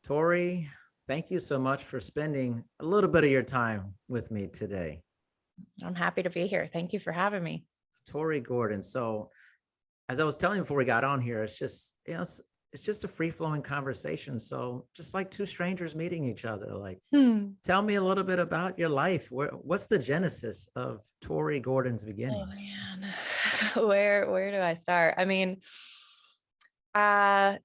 Tori, thank you so much for spending a little bit of your time with me today. I'm happy to be here. Thank you for having me. Tori Gordon. So, as I was telling you before we got on here, it's just, it's just a free flowing conversation. So, just like two strangers meeting each other, like, tell me a little bit about your life. What's the genesis of Tori Gordon's Oh beginning? man, where do I start? I mean, uh,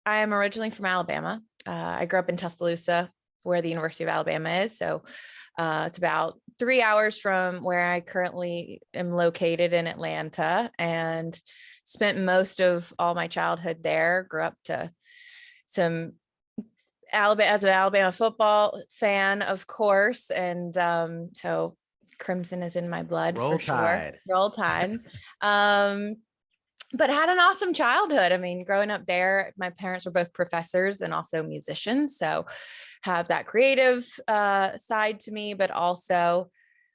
I am originally from Alabama. I grew up in Tuscaloosa, where the University of Alabama is. So it's about 3 hours from where I currently am located in Atlanta, and spent most of all my childhood there. Grew up to some Alabama as an Alabama football fan, of course, and so Crimson is in my blood Roll for sure. Tide. Roll Tide. Um, but had an awesome childhood. I mean, growing up there, my parents were both professors and also musicians. So have that creative side to me, but also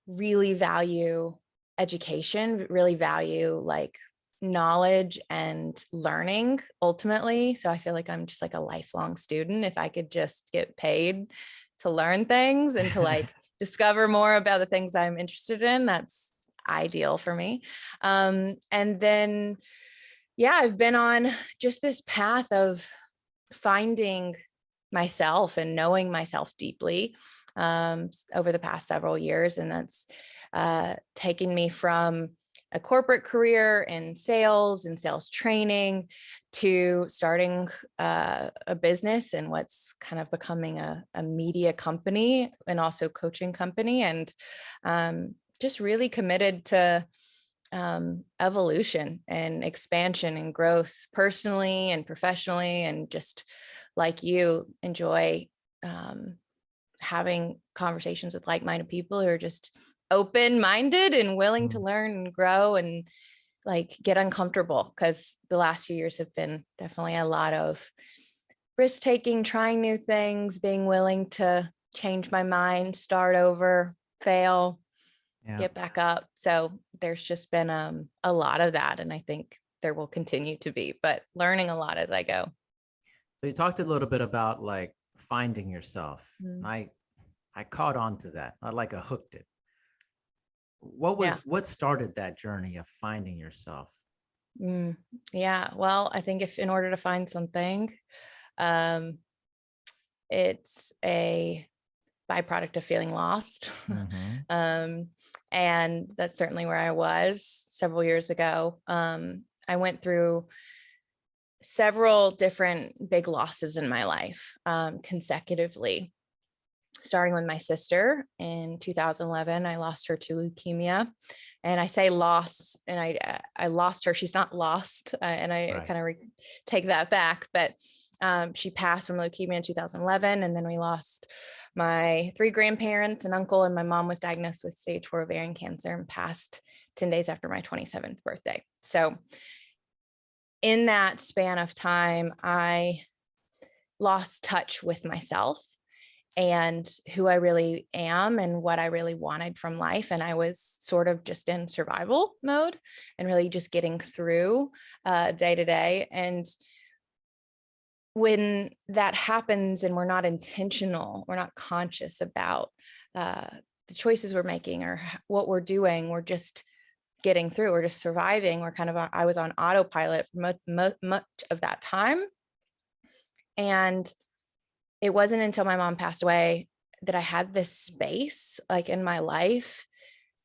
really value education, really value like knowledge and learning ultimately. So I feel like I'm just like a lifelong student. If I could just get paid to learn things and to like discover more about the things I'm interested in, that's ideal for me. And then yeah, I've been on just this path of finding myself and knowing myself deeply over the past several years. And that's taken me from a corporate career in sales and sales training to starting a business and what's kind of becoming a media company and also coaching company. And just really committed to evolution and expansion and growth personally and professionally, and just like you enjoy having conversations with like-minded people who are just open-minded and willing to learn and grow and like get uncomfortable, because the last few years have been definitely a lot of risk-taking, trying new things, being willing to change my mind, start over, fail, Yeah. get back up. So there's just been a lot of that, and I think there will continue to be, but learning a lot as I go. So you talked a little bit about like finding yourself. Mm. I caught on to that. I like I hooked it. Yeah. What started that journey of finding yourself? Yeah. Well, I think if in order to find something, um, it's a byproduct of feeling lost. Mhm. And that's certainly where I was several years ago. I went through several different big losses in my life consecutively, starting with my sister in 2011. I lost her to leukemia, and I say loss, and I lost her. She's not lost, and I Right. kind of take that back. But she passed from leukemia in 2011, and then we lost my 3 grandparents, an uncle, and my mom was diagnosed with stage 4 ovarian cancer and passed 10 days after my 27th birthday. So in that span of time, I lost touch with myself and who I really am and what I really wanted from life. And I was sort of just in survival mode and really just getting through day to day. And when that happens and we're not intentional, we're not conscious about the choices we're making or what we're doing, we're just getting through, we're just surviving. We're kind of, I was on autopilot for much of that time. And it wasn't until my mom passed away that I had this space like in my life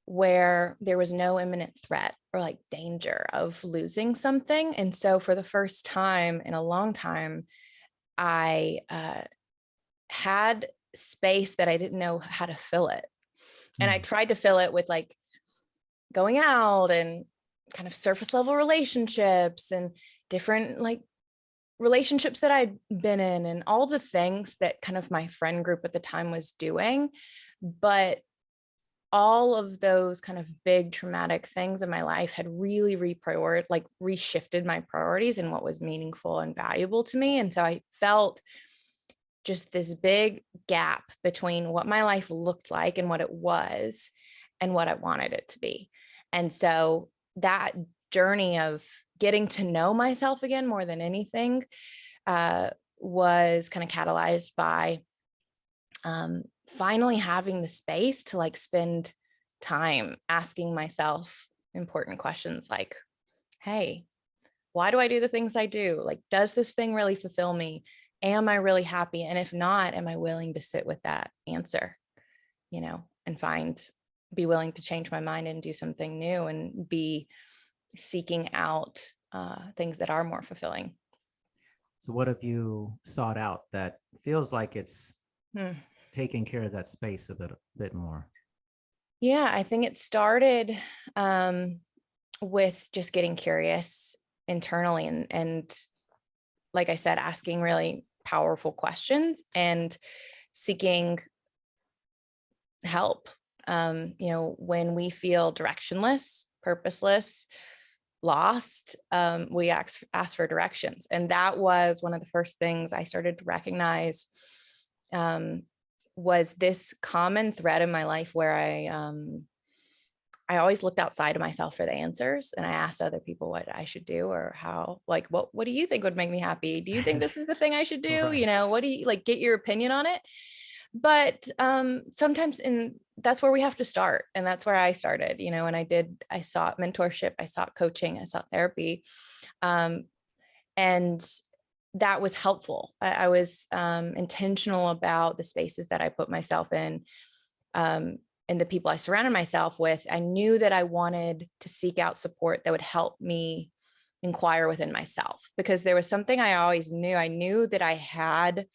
where there was no imminent threat or like danger of losing something. And so for the first time in a long time, I had space that I didn't know how to fill it. And I tried to fill it with like going out and kind of surface level relationships and different like relationships that I'd been in and all the things that kind of my friend group at the time was doing. But all of those kind of big traumatic things in my life had really reshifted my priorities and what was meaningful and valuable to me. And so I felt just this big gap between what my life looked like and what it was and what I wanted it to be. And so that journey of getting to know myself again more than anything was kind of catalyzed by finally having the space to like spend time asking myself important questions like, hey, why do I do the things I do? Like, does this thing really fulfill me? Am I really happy? And if not, am I willing to sit with that answer, and be willing to change my mind and do something new and be seeking out things that are more fulfilling. So what have you sought out that feels like it's Hmm. taking care of that space a bit more? Yeah, I think it started with just getting curious internally and like I said, asking really powerful questions and seeking help. When we feel directionless, purposeless, lost, we ask for directions. And that was one of the first things I started to recognize, was this common thread in my life where I always looked outside of myself for the answers, and I asked other people what I should do or how, like, what do you think would make me happy? Do you think this is the thing I should do? Right. What do you like, get your opinion on it? But sometimes that's where we have to start. And that's where I started, and I sought mentorship, I sought coaching, I sought therapy. And that was helpful. I was intentional about the spaces that I put myself in. And the people I surrounded myself with. I knew that I wanted to seek out support that would help me inquire within myself, because there was something I always knew. I knew that I had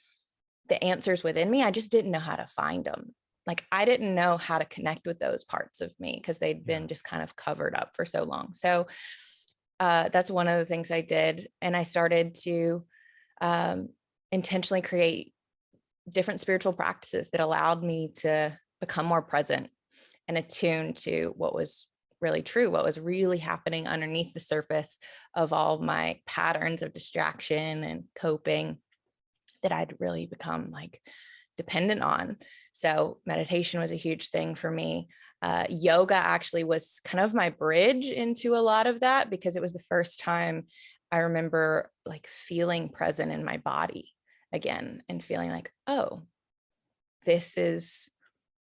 the answers within me. I just didn't know how to find them. Like, I didn't know how to connect with those parts of me because they'd been just kind of covered up for so long. So that's one of the things I did. And I started to intentionally create different spiritual practices that allowed me to become more present and attuned to what was really true, what was really happening underneath the surface of all my patterns of distraction and coping that I'd really become like dependent on. So meditation was a huge thing for me. Yoga actually was kind of my bridge into a lot of that, because it was the first time I remember like feeling present in my body again and feeling like, oh, this is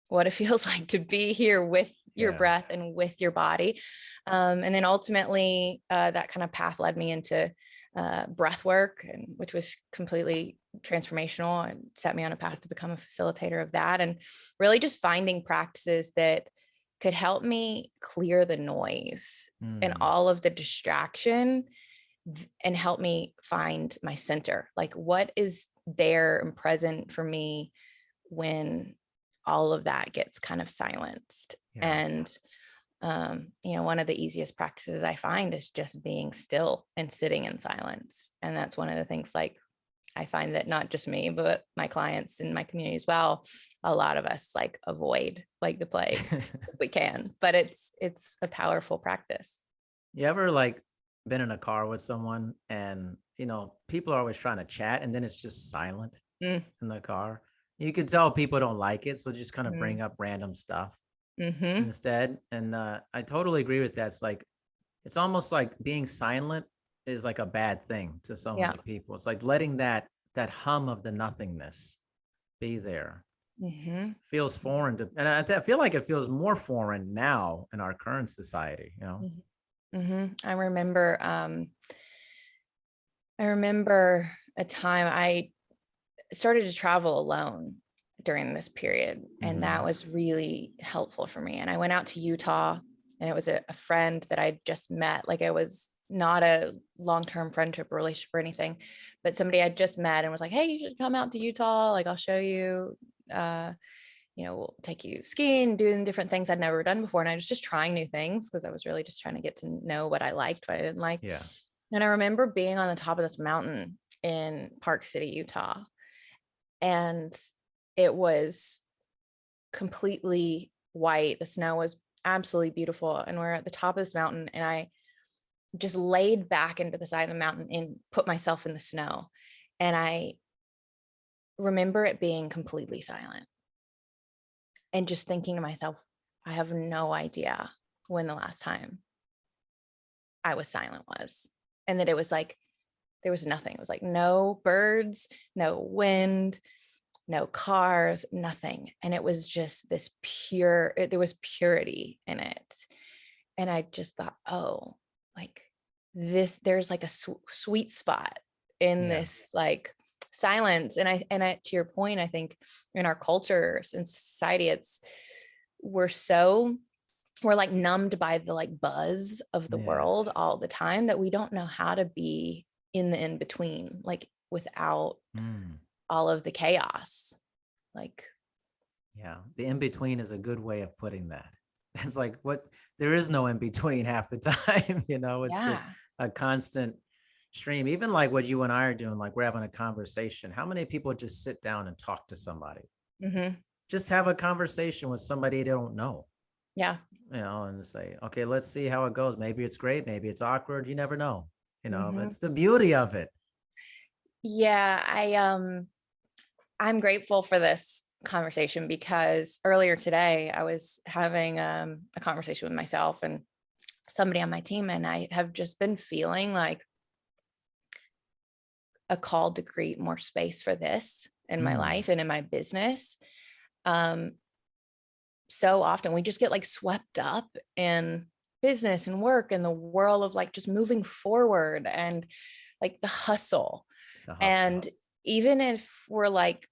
what it feels like to be here with your Yeah. breath and with your body. And then ultimately that kind of path led me into breath work, which was completely transformational and set me on a path to become a facilitator of that. And really just finding practices that could help me clear the noise and all of the distraction and help me find my center. Like, what is there and present for me when all of that gets kind of silenced? Yeah. And one of the easiest practices I find is just being still and sitting in silence. And that's one of the things, like, I find that not just me, but my clients in my community as well, a lot of us like avoid like the plague if we can, but it's a powerful practice. You ever like been in a car with someone and, people are always trying to chat and then it's just silent Mm, in the car? You could tell people don't like it. So just kind of mm, bring up random stuff mm-hmm. instead. And I totally agree with that. It's almost like being silent is like a bad thing to so Yeah. many people. It's like letting that hum of the nothingness be there Mm-hmm. feels foreign to, and I feel like it feels more foreign now in our current society. Mm-hmm. I remember a time I started to travel alone during this period, and that Hmm. was really helpful for me. And I went out to Utah, and it was a friend that I just met. Like, it was not a long-term friendship or relationship or anything, but somebody I just met and was like, hey, you should come out to Utah. Like, I'll show you, we'll take you skiing, doing different things I'd never done before. And I was just trying new things because I was really just trying to get to know what I liked, what I didn't like. Yeah. And I remember being on the top of this mountain in Park City, Utah, and it was completely white. The snow was absolutely beautiful. And we're at the top of this mountain, and I just laid back into the side of the mountain and put myself in the snow. And I remember it being completely silent and just thinking to myself, I have no idea when the last time I was silent was. And that it was like There was nothing. It was like no birds, no wind, no cars, nothing. And it was just this pure, there was purity in it. And I just thought, oh, like there's like a sweet spot in Yeah. this like silence. And I, to your point, I think in our culture and society, we're like numbed by the like buzz of the Yeah. world all the time that we don't know how to be in the in between, like without Mm. all of the chaos. Like, Yeah. The in between is a good way of putting that. It's like there is no in between half the time, it's just yeah. a constant stream. Even like what you and I are doing, like we're having a conversation. How many people just sit down and talk to somebody? Mm-hmm. Just have a conversation with somebody they don't know, Yeah. and say, okay, let's see how it goes. Maybe it's great. Maybe it's awkward. You never know. Mm-hmm. That's the beauty of it. Yeah. I'm grateful for this conversation because earlier today I was having a conversation with myself and somebody on my team, and I have just been feeling like a call to create more space for this in my Mm, life and in my business. Um, so often we just get like swept up in business and work and the world of like just moving forward and like the hustle. the hustle. And even if we're like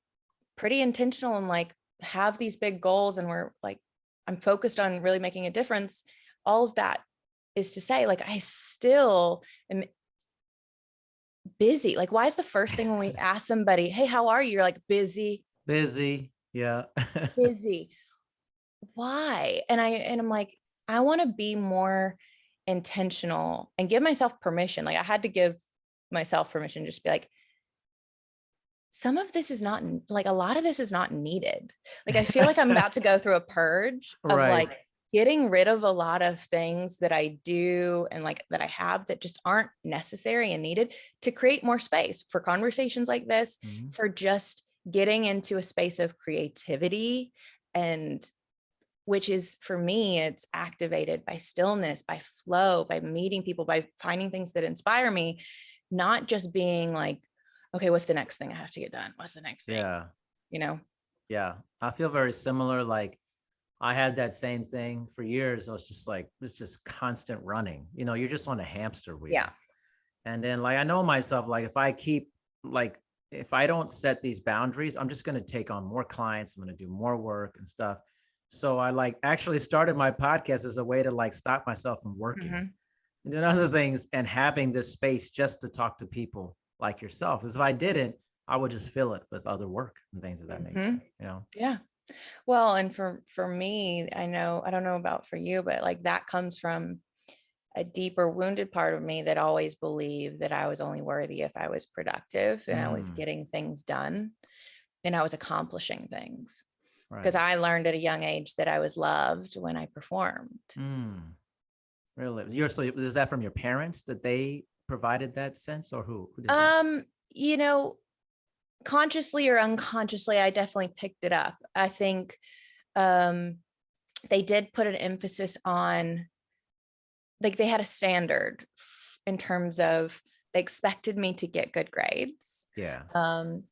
pretty intentional and like have these big goals and we're like, I'm focused on really making a difference, all of that is to say, like, I still am busy. Like, why is the first thing when we ask somebody, hey, how are you? You're like, busy, Busy. Yeah. busy. Why? And I'm like, I want to be more intentional and give myself permission. Like I had to give myself permission, just be like, some of this is not like a lot of this is not needed. Like I feel like I'm about to go through a purge of Right. like getting rid of a lot of things that I do and like that I have that just aren't necessary and needed to create more space for conversations like this, Mhm. for just getting into a space of creativity, and which is for me, it's activated by stillness, by flow, by meeting people, by finding things that inspire me, not just being like, okay, what's the next thing I have to get done? What's the next thing? Yeah. You know? Yeah. I feel very similar. Like I had that same thing for years. I was just like, it's just constant running. You're just on a hamster Yeah. wheel. And then like I know myself, like if I don't set these boundaries, I'm just going to take on more clients. I'm going to do more work and stuff. So I like actually started my podcast as a way to like stop myself from working Mhm. and doing other things and having this space just to talk to people like yourself. Because if I didn't, I would just fill it with other work and things of that nature, Mhm. Yeah. Well, and for me, I don't know about for you, but like that comes from a deeper wounded part of me that always believed that I was only worthy if I was productive and I was Mm, getting things done and I was accomplishing things. Because right. I learned at a young age that I was loved when I performed. Mm, really? So is that from your parents that they provided that sense, or who did that? Um, you know, consciously or unconsciously, I definitely picked it up. I think um they did put an emphasis on, like, they had a standard in terms of they expected me to get good grades. Yeah. Um,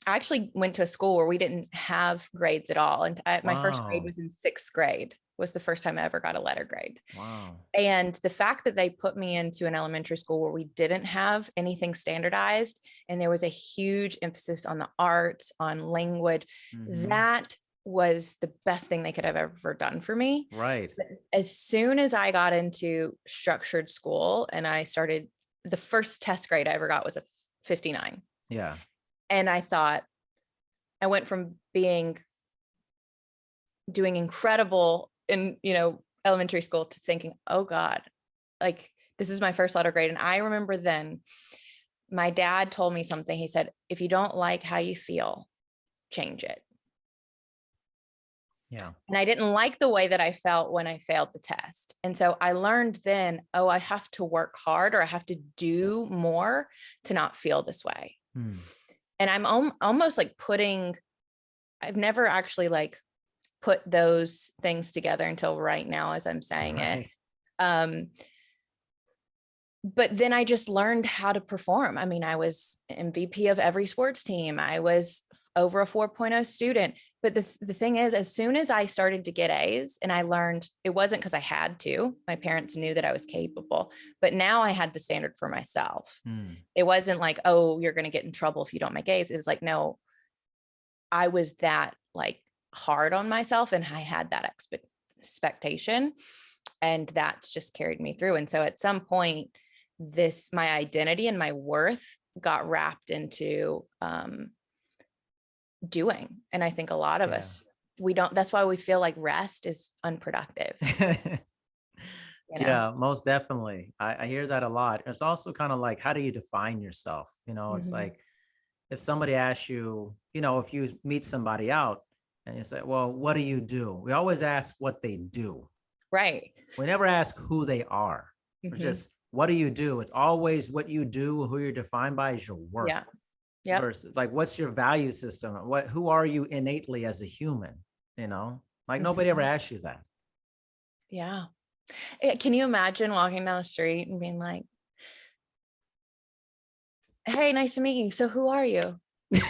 I actually went to a school where we didn't have grades at all. And my first grade Wow. was in sixth grade, was the first time I ever got a letter grade. Wow. And the fact that they put me into an elementary school where we didn't have anything standardized, and there was a huge emphasis on the arts, on language, Mm-hmm. that was the best thing they could have ever done for me. Right. But as soon as I got into structured school and I started, the first test grade I ever got was a 59. Yeah. And I thought, I went from doing incredible in, elementary school to thinking, oh God, like this is my first letter grade. And I remember then my dad told me something. He said, if you don't like how you feel, change it. Yeah. And I didn't like the way that I felt when I failed the test. And so I learned then, oh, I have to work hard, or I have to do more to not feel this way. Hmm. And I'm almost like I've never actually like put those things together until right now as I'm saying it. Right. Um, but then I just learned how to perform. I mean, I was MVP of every sports team. I was over a 4.0 student. But the thing is, as soon as I started to get A's, and I learned it wasn't because I had to, my parents knew that I was capable, but now I had the standard for myself. It wasn't like, oh, you're going to get in trouble if you don't make A's. It was like, no, I was that like hard on myself, and I had that expectation, and that's just carried me through. And so at some point, my identity and my worth got wrapped into doing. And I think a lot of us, that's why we feel like rest is unproductive. Yeah, most definitely. I hear that a lot. It's also kind of like, how do you define yourself? It's like, if somebody asks you, if you meet somebody out and you say, well, what do you do? We always ask what they do. Right. We never ask who they are. It's just, what do you do? It's always what you do, who you're defined by is your work. Yeah. Yep. Versus like, what's your value system? Who are you innately as a human? Like nobody ever asks you that. Yeah. Can you imagine walking down the street and being like, hey, nice to meet you. So who are you?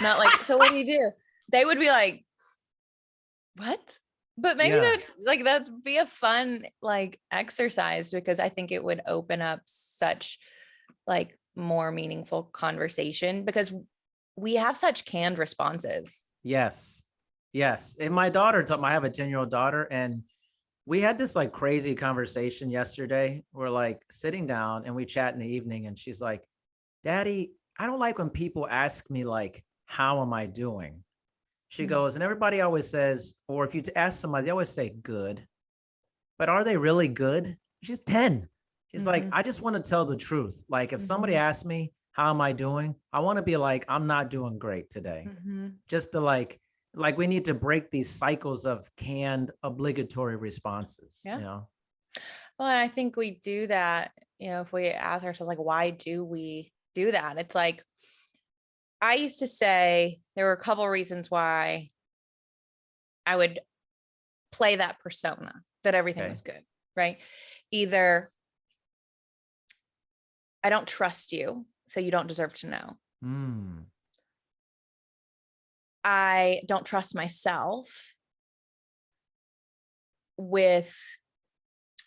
Not like, so what do you do? They would be like, what? But maybe that'd be a fun like exercise, because I think it would open up such like more meaningful conversation, because we have such canned responses. Yes. And my daughter I have a 10-year-old daughter, and we had this like crazy conversation yesterday. We're like sitting down and we chat in the evening, and she's like, Daddy, I don't like when people ask me like, how am I doing? She goes, and everybody always says, or if you ask somebody, they always say good, but are they really good? She's 10. She's like, I just want to tell the truth. Like if somebody asks me, how am I doing? I want to be like, I'm not doing great today. Just to like we need to break these cycles of canned obligatory responses. Well, and I think we do that, if we ask ourselves, like, why do we do that? It's like, I used to say there were a couple of reasons why I would play that persona, that everything was good, right? Either I don't trust you, so you don't deserve to know. I don't trust myself with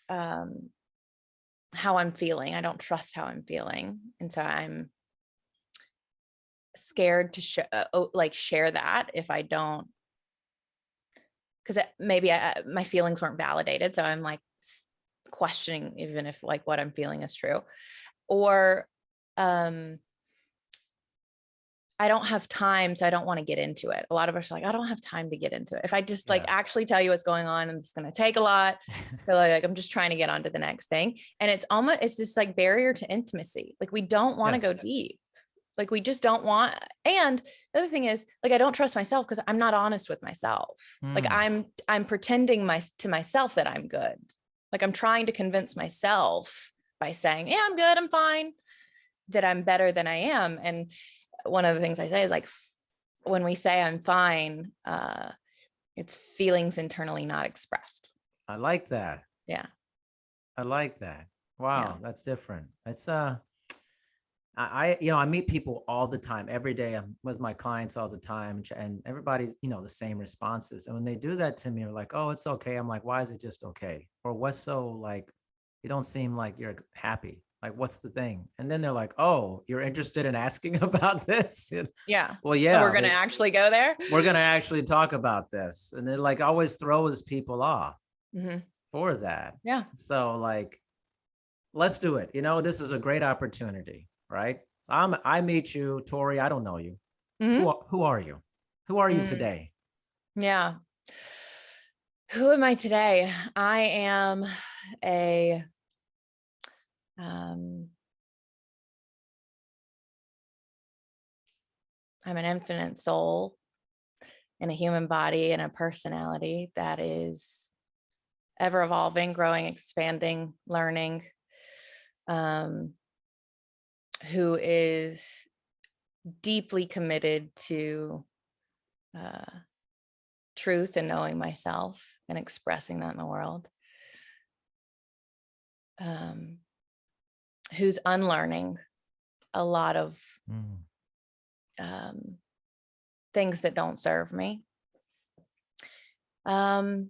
how I'm feeling. I don't trust how I'm feeling. And so I'm scared to share that if I don't, because maybe my feelings weren't validated. So I'm like questioning even if like what I'm feeling is true. Or I don't have time, so I don't want to get into it. A lot of us are like, I don't have time to get into it. If I just like actually tell you what's going on, and it's going to take a lot. So like, I'm just trying to get on to the next thing. And it's this like barrier to intimacy. Like we don't want to go deep. Like we just don't want. And the other thing is like, I don't trust myself because I'm not honest with myself. Like I'm pretending to myself that I'm good. Like I'm trying to convince myself by saying, yeah, I'm good, I'm fine, that I'm better than I am. And one of the things I say is like, when we say I'm fine, it's feelings internally not expressed. I like that. Yeah. I like that. Wow. That's different. It's I meet people all the time. Every day I'm with my clients all the time, and everybody's, the same responses. And when they do that to me, they're like, oh, it's okay. I'm like, why is it just okay? Or what's so like, you don't seem like you're happy. Like, what's the thing? And then they're like, oh, you're interested in asking about this? Yeah. Well, yeah. So we're going to actually go there. We're going to actually talk about this. And it like always throws people off for that. Yeah. So like, let's do it. This is a great opportunity, right? So I meet you, Tori. I don't know you. Who are you? Who are you today? Yeah. Who am I today? I am I'm an infinite soul in a human body and a personality that is ever evolving, growing, expanding, learning, who is deeply committed to truth and knowing myself and expressing that in the world. who's unlearning a lot of things that don't serve me. And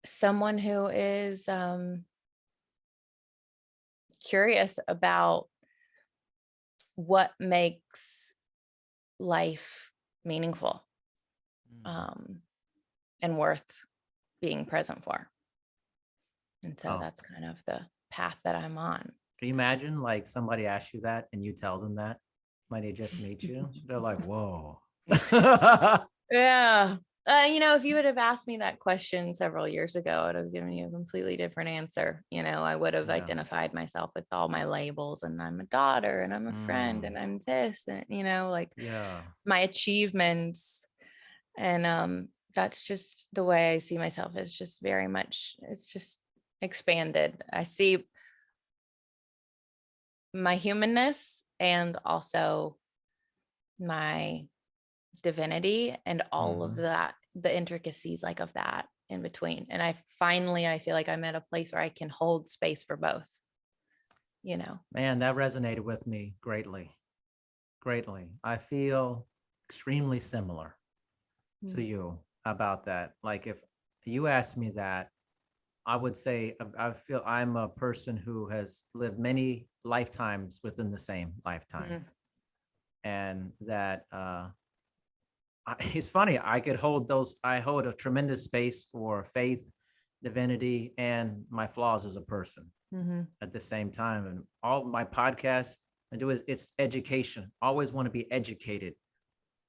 someone who is curious about what makes life meaningful and worth being present for. And so that's kind of the path that I'm on. Can you imagine like somebody asks you that and you tell them that when they just meet you? They're like, whoa. Yeah. If you would have asked me that question several years ago, I would have given you a completely different answer. I would have identified myself with all my labels, and I'm a daughter, and I'm a friend, and I'm this, and my achievements. And that's just the way I see myself. Is just very much, it's just expanded. I see my humanness and also my divinity and all of that, the intricacies like of that in between. And I feel like I'm at a place where I can hold space for both, Man, that resonated with me greatly. I feel extremely similar to you about that. Like if you asked me that, I would say I feel I'm a person who has lived many lifetimes within the same lifetime. And that it's funny, I hold a tremendous space for faith, divinity, and my flaws as a person at the same time. And all my podcasts I do it's education. Always want to be educated.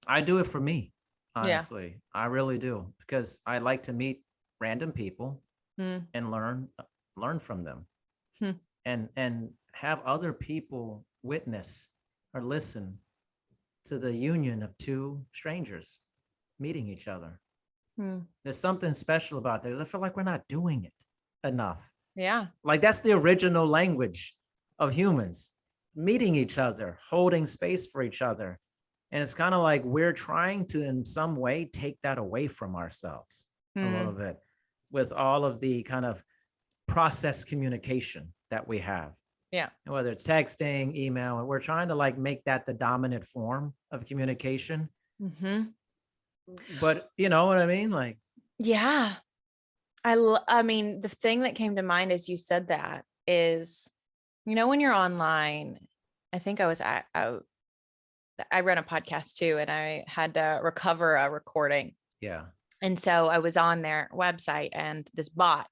I do it for me, honestly. Yeah. I really do, because I like to meet random people and learn from them and have other people witness or listen to the union of two strangers meeting each other. There's something special about that, because I feel like we're not doing it enough. Yeah. Like that's the original language of humans, meeting each other, holding space for each other. And it's kind of like we're trying to, in some way, take that away from ourselves a little bit with all of the kind of process communication that we have. Yeah. Whether it's texting, email, and we're trying to like make that the dominant form of communication. But you know what I mean? Like, yeah. I mean, the thing that came to mind as you said that is, when you're online, I think I ran a podcast too, and I had to recover a recording. Yeah. And so I was on their website and this bot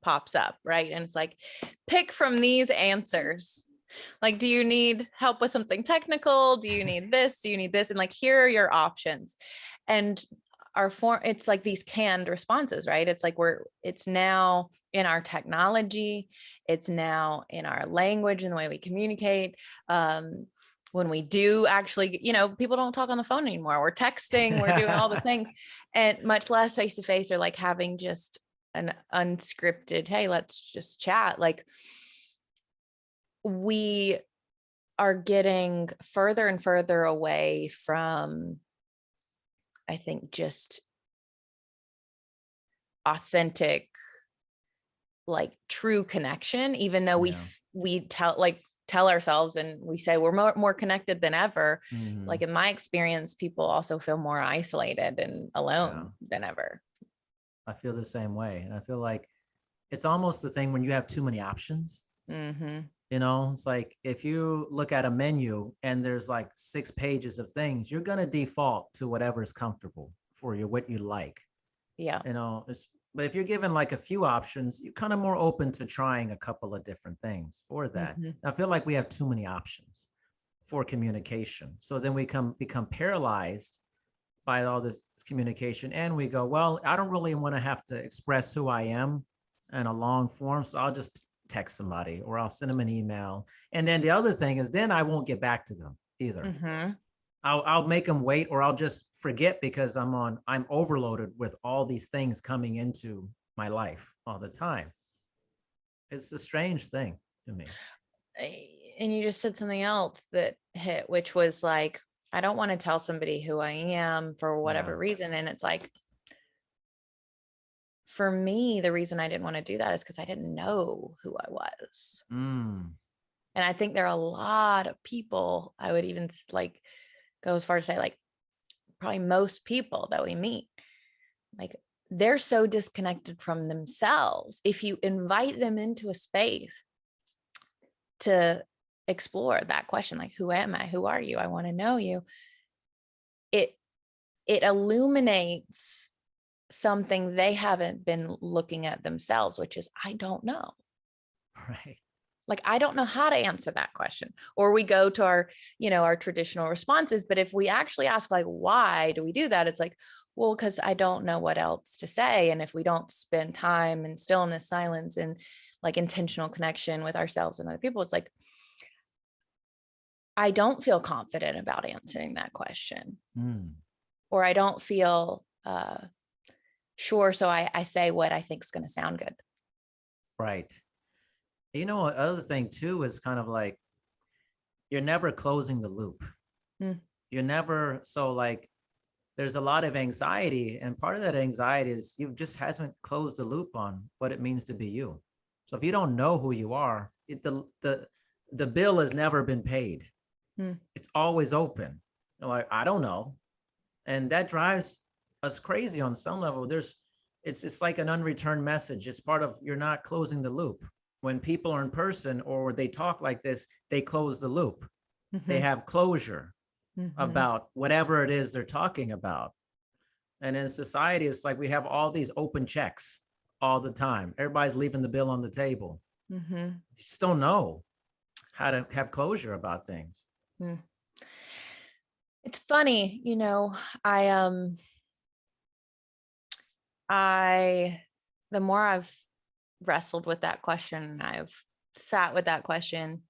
pops up, right? And it's like, pick from these answers. Like, do you need help with something technical? Do you need this? Do you need this? And like, here are your options. And our form, it's like these canned responses, right? It's like it's now in our technology. It's now in our language and the way we communicate. When we do actually, people don't talk on the phone anymore. We're texting, we're doing all the things, and much less face-to-face, or like having just an unscripted, hey, let's just chat. Like, we are getting further and further away from, I think, just authentic, like true connection, even though we tell ourselves and we say we're more connected than ever. Like in my experience, people also feel more isolated and alone than ever. I feel the same way. And I feel like it's almost the thing when you have too many options. It's like if you look at a menu and there's like 6 pages of things, you're going to default to whatever's comfortable for you, what you like. Yeah. But if you're given like a few options, you're kind of more open to trying a couple of different things for that. I feel like we have too many options for communication. So then we become paralyzed by all this communication, and we go, well, I don't really want to have to express who I am in a long form, so I'll just text somebody or I'll send them an email. And then the other thing is, then I won't get back to them either. I'll make them wait, or I'll just forget because I'm overloaded with all these things coming into my life all the time. It's a strange thing to me. And you just said something else that hit, which was like, I don't want to tell somebody who I am for whatever reason. And it's like, for me, the reason I didn't want to do that is because I didn't know who I was. Mm. And I think there are a lot of people, I would even like go as far to say, like, probably most people that we meet, like, they're so disconnected from themselves. If you invite them into a space to explore that question, like, who am I? Who are you? I want to know you. It illuminates something they haven't been looking at themselves, which is, I don't know. Right. Like, I don't know how to answer that question. Or we go to our, our traditional responses. But if we actually ask, like, why do we do that? It's like, well, because I don't know what else to say. And if we don't spend time in stillness, silence, and like intentional connection with ourselves and other people, it's like, I don't feel confident about answering that question. Mm. Or I don't feel sure. So I say what I think is going to sound good. Right. Other thing too is kind of like, you're never closing the loop. Mm. You're never, so like, there's a lot of anxiety, and part of that anxiety is you just hasn't closed the loop on what it means to be you. So if you don't know who you are, the bill has never been paid. Mm. It's always open. You're like, I don't know. And that drives us crazy on some level. It's like an unreturned message. It's part of, you're not closing the loop. When people are in person or they talk like this, they close the loop. Mm-hmm. They have closure Mm-hmm. about whatever it is they're talking about. And in society, it's like we have all these open checks all the time. Everybody's leaving the bill on the table. Mm-hmm. You just don't know how to have closure about things. Mm. It's funny, I the more I've wrestled with that question, I've sat with that question,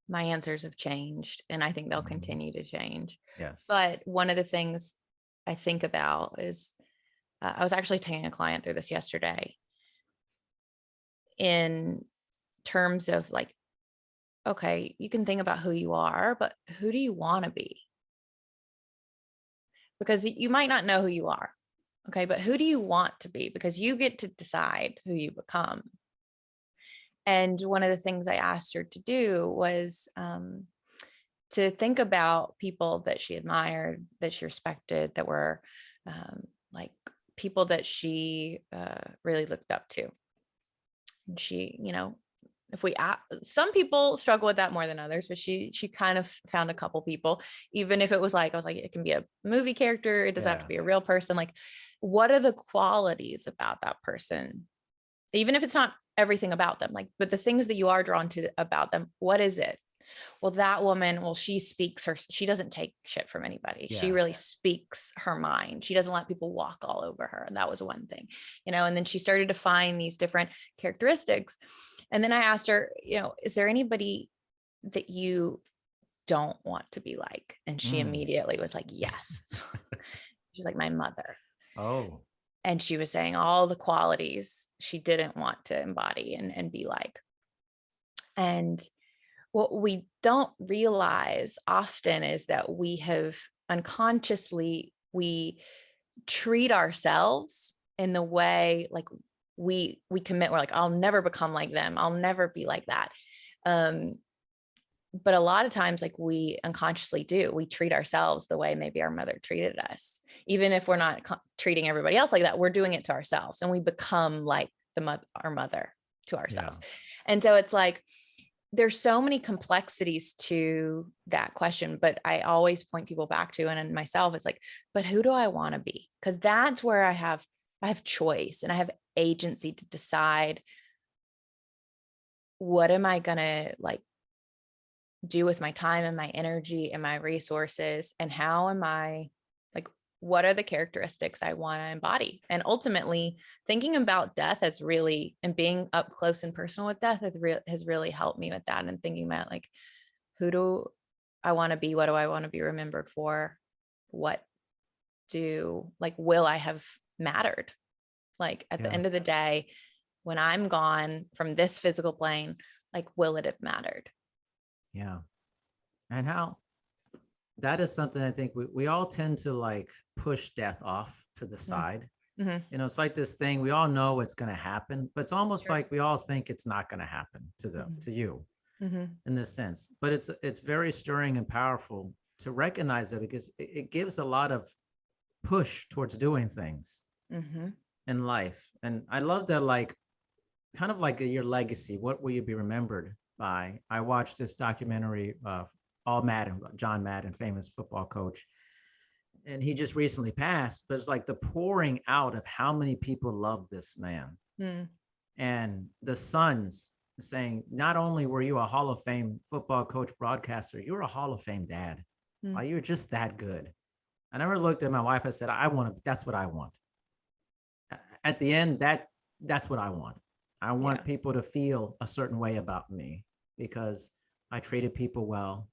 my answers have changed, and I think they'll continue to change. Yes. But one of the things I think about is, I was actually taking a client through this yesterday in terms of like, okay, you can think about who you are, but who do you want to be? Because you might not know who you are. Okay, but who do you want to be? Because you get to decide who you become. And one of the things I asked her to do was to think about people that she admired, that she respected, that were like people that she really looked up to. And she, if we some people struggle with that more than others, but she kind of found a couple people, even if it was like, I was like, it can be a movie character, it doesn't have to be a real person. Like, what are the qualities about that person, even if it's not everything about them, like, but the things that you are drawn to about them, what is it? Well, that woman, she she doesn't take shit from anybody. Yeah. She really speaks her mind. She doesn't let people walk all over her. And that was one thing, and then she started to find these different characteristics. And then I asked her, is there anybody that you don't want to be like? And she immediately was like, yes. She's like, my mother. Oh. And she was saying all the qualities she didn't want to embody and be like. And what we don't realize often is that we have unconsciously, we treat ourselves in the way, like, we commit, we're like, I'll never become like them, I'll never be like that. But a lot of times, like, we unconsciously do, we treat ourselves the way maybe our mother treated us. Even if we're not treating everybody else like that, we're doing it to ourselves, and we become like our mother to ourselves. Yeah. And so it's like, there's so many complexities to that question, but I always point people back to, and in myself, it's like, but who do I want to be? Because that's where I have choice, and I have agency to decide, what am I going to like do with my time and my energy and my resources, and how am I, like, what are the characteristics I want to embody? And ultimately, thinking about death has really, and being up close and personal with death has really helped me with that. And thinking about, like, who do I want to be? What do I want to be remembered for? Will I have mattered? Like, at the end of the day, when I'm gone from this physical plane, like, will it have mattered? Yeah. And how that is something I think we all tend to like push death off to the side. You know, it's like this thing, we all know it's going to happen, but it's almost Sure. like we all think it's not going to happen to them, to you in this sense. But it's very stirring and powerful to recognize it, because it gives a lot of push towards doing things in life. And I love that, like, kind of like your legacy. What will you be remembered by? I watched this documentary of All Madden, John Madden, famous football coach, and he just recently passed. But it's like the pouring out of how many people love this man, and the sons saying, not only were you a Hall of Fame football coach, broadcaster, you're a Hall of Fame dad. You're just that good. I never looked at my wife. I said, I want to. That's what I want. At the end, that's what I want. I want people to feel a certain way about me because I treated people well.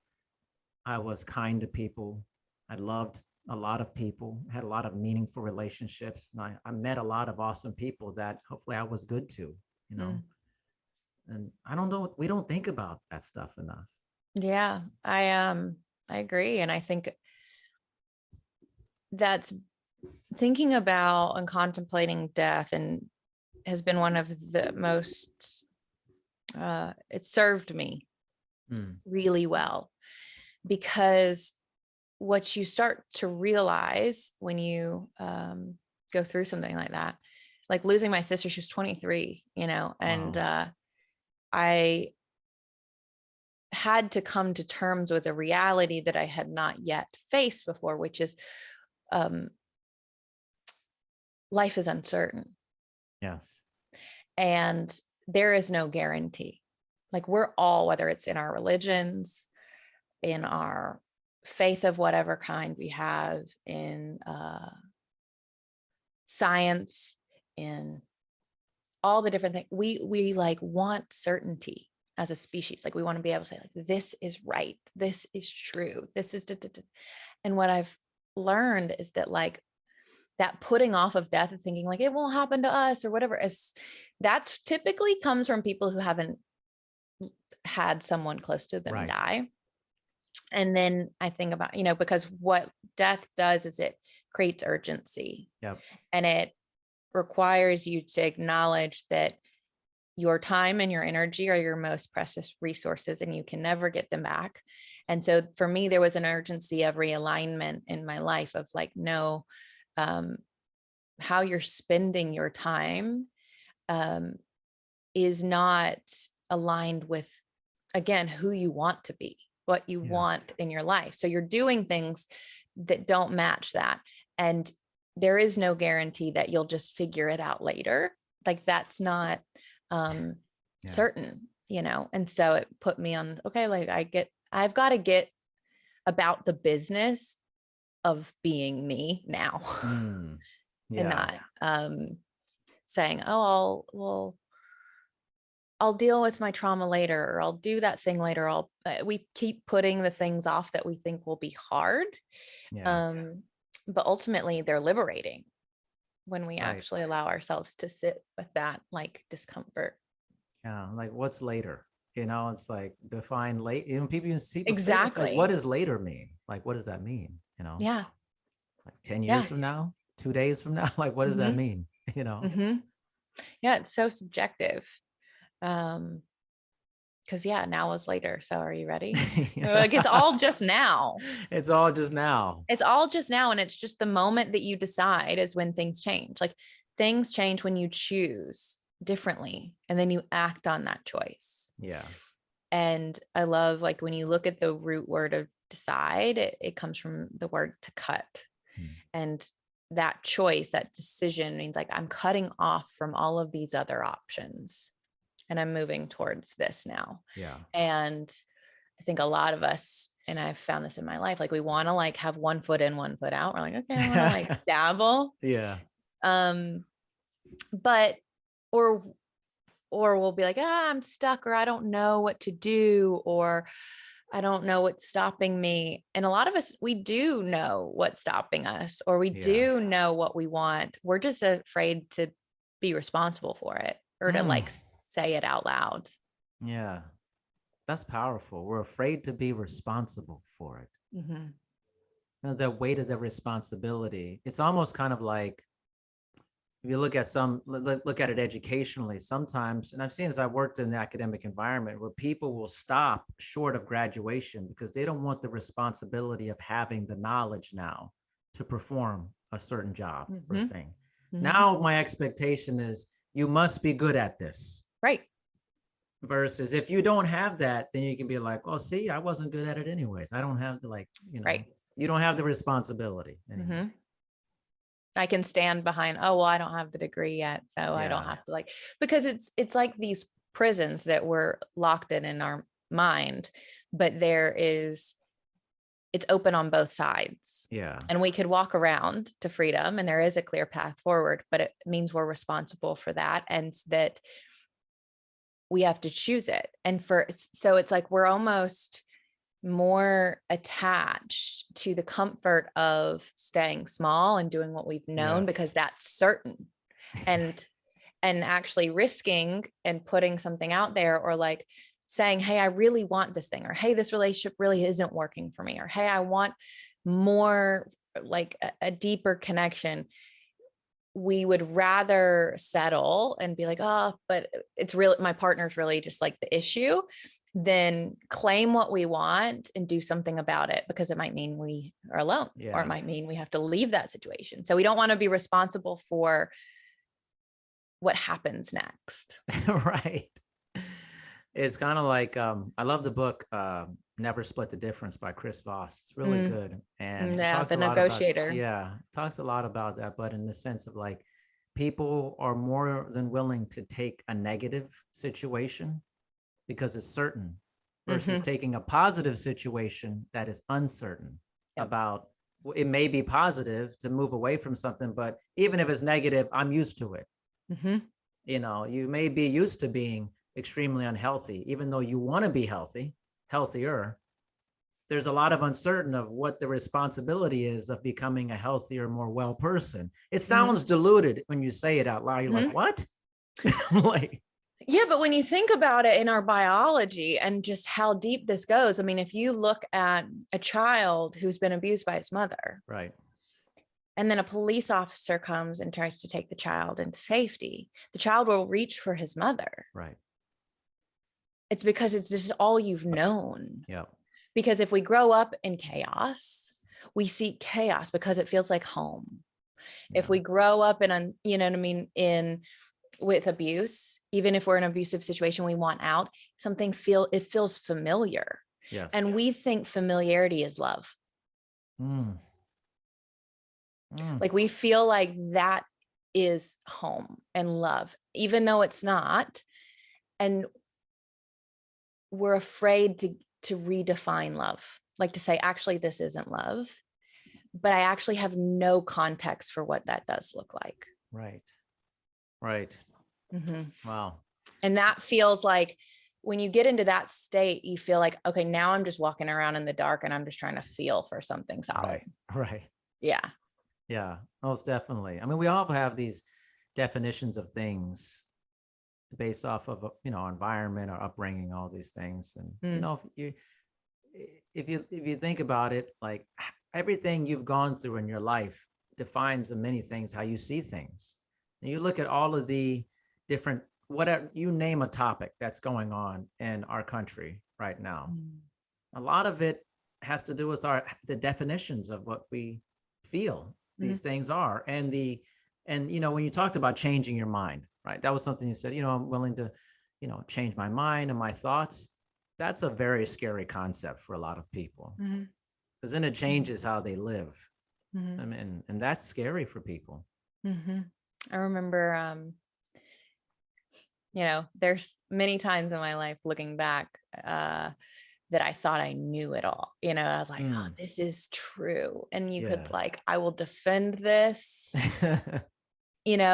I was kind to people. I loved a lot of people, had a lot of meaningful relationships. And I met a lot of awesome people that hopefully I was good to, you know. And I don't know, we don't think about that stuff enough. Yeah, I agree. And I think that's thinking about and contemplating death and has been one of the most, it served me really well, because what you start to realize when you go through something like that, like losing my sister, she was 23, you know, and I had to come to terms with a reality that I had not yet faced before, which is life is uncertain. Yes. And there is no guarantee. Like we're all, whether it's in our religions, in our faith of whatever kind we have, in science, in all the different things, we like want certainty as a species. Like we want to be able to say, like, this is right, this is true, this is and what I've learned is that, like, that putting off of death and thinking like it won't happen to us or whatever, is that's typically comes from people who haven't had someone close to them die. And then I think about, you know, because what death does is it creates urgency. And it requires you to acknowledge that your time and your energy are your most precious resources and you can never get them back. And so for me, there was an urgency of realignment in my life of like, no, how you're spending your time is not aligned with, again, who you want to be, what you want in your life. So you're doing things that don't match that. And there is no guarantee that you'll just figure it out later. Like that's not certain, you know? And so it put me on, okay, like I've got to get about the business of being me now and not saying, oh, I'll deal with my trauma later, or I'll do that thing later. We keep putting the things off that we think will be hard. But ultimately they're liberating when we actually allow ourselves to sit with that like discomfort. Like what's later? You know, it's like define late. You know, people say Exactly. It's like, what does later mean? Like, what does that mean? You know? Yeah. Like 10 years from now, 2 days from now, like, what does that mean? You know? Yeah, it's so subjective. Because now is later. So are you ready? Like it's all just now. It's all just now. It's all just now. And it's just the moment that you decide is when things change. Like things change when you choose differently and then you act on that choice. And I love, like, when you look at the root word of decide, it comes from the word to cut. And that choice, that decision means like I'm cutting off from all of these other options and I'm moving towards this now. And I think a lot of us, and I've found this in my life, like we want to like have one foot in, one foot out. We're like, okay, I want to like dabble. But, or we'll be like, I'm stuck, or I don't know what to do, or I don't know what's stopping me. And a lot of us, we do know what's stopping us, or we do know what we want. We're just afraid to be responsible for it or to like say it out loud. Yeah, that's powerful. We're afraid to be responsible for it. You know, the weight of the responsibility. It's almost kind of like if you look at look at it educationally, sometimes, and I've seen as I worked in the academic environment where people will stop short of graduation because they don't want the responsibility of having the knowledge now to perform a certain job or thing. Now my expectation is you must be good at this. Right. Versus if you don't have that, then you can be like, well, see, I wasn't good at it anyways. I don't have the, like, Right. You don't have the responsibility anymore. I can stand behind, oh, well, I don't have the degree yet, so I don't have to, like, because it's like these prisons that we're locked in our mind, but it's open on both sides. Yeah. And we could walk around to freedom, and there is a clear path forward, but it means we're responsible for that, and that we have to choose it. And so it's like we're almost more attached to the comfort of staying small and doing what we've known, because that's certain, and actually risking and putting something out there, or like saying, hey, I really want this thing, or hey, this relationship really isn't working for me, or hey, I want more, like a deeper connection. We would rather settle and be like, oh, but it's really, my partner's really just like the issue, than claim what we want and do something about it, because it might mean we are alone, or it might mean we have to leave that situation. So we don't want to be responsible for what happens next. Right. It's kind of like, I love the book, Never Split the Difference by Chris Voss. It's really good. And it talks The a lot negotiator. about, it talks a lot about that, but in the sense of like, people are more than willing to take a negative situation because it's certain, versus taking a positive situation that is uncertain about, it may be positive to move away from something, but even if it's negative, I'm used to it. You may be used to being extremely unhealthy, even though you want to be healthier. There's a lot of uncertain of what the responsibility is of becoming a healthier, more well person. It sounds diluted when you say it out loud. You're like, what? Like, yeah, but when you think about it in our biology and just how deep this goes, I mean, if you look at a child who's been abused by his mother, right, and then a police officer comes and tries to take the child into safety, the child will reach for his mother. Right. It's because this is all you've known. Yeah. Because if we grow up in chaos, we seek chaos because it feels like home. Yeah. If we grow up in, you know what I mean, with abuse, even if we're in an abusive situation, we want out, it feels familiar. Yes. And we think familiarity is love. Like we feel like that is home and love, even though it's not. And we're afraid to redefine love, like to say, actually, this isn't love, but I actually have no context for what that does look like. Right. Wow. And that feels like when you get into that state, you feel like, okay, now I'm just walking around in the dark and I'm just trying to feel for something solid. Right. Yeah, most definitely. I mean, we all have these definitions of things based off of, environment or upbringing, all these things. And, if you think about it, like everything you've gone through in your life defines in many things how you see things. And you look at all of the different, whatever, you name a topic that's going on in our country right now. A lot of it has to do with the definitions of what we feel these things are. And when you talked about changing your mind, right? That was something you said, I'm willing to, change my mind and my thoughts. That's a very scary concept for a lot of people, because then it changes how they live. I mean, and that's scary for people. I remember, there's many times in my life looking back, that I thought I knew it all, I was like, oh, this is true. And you could like, I will defend this, and